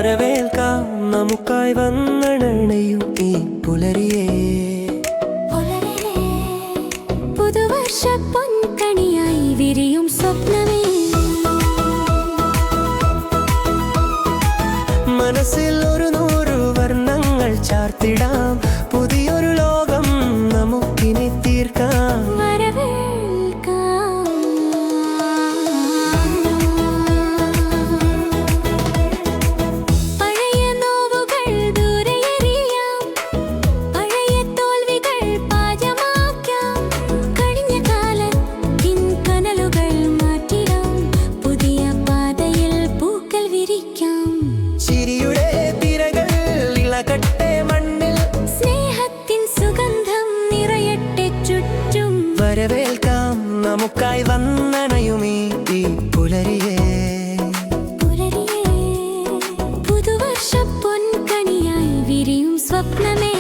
വരവേൽക്കാം നമുക്കായി വന്നണയും ഈ പുലരിയെ. പുതുവർഷ പൊൻകണിയായി വിരിയും സ്വപ്നമേ, മനസ്സിൽ ഒരു 100 വർണ്ണങ്ങൾ ചാർത്തിടാം. പുതിയൊരു ലോകം നമുക്കിനി തീർക്കാം. പഴയ നോവുകൾ ദൂരെ എറിയാം, പഴയ തോൽവികൾ പാചമാക്കാം. കഴിഞ്ഞ കാലത്തിൻ കനലുകൾ മാറ്റിടാം, പുതിയ പാതയിൽ പൂക്കൾ വിരിക്കാം. ചിരിയുടെ തിരകൾ ഇളകട്ടെ മണ്ണിൽ, സ്നേഹത്തിൻ സുഗന്ധം നിറയട്ടെ ചുറ്റും. വരവേൽക്കാം നമുക്കായി വന്നണയുമീ ഈ പുലരിയെ. പുതുവർഷ പൊൻകണിയായി വിരിയും സ്വപ്നമേ.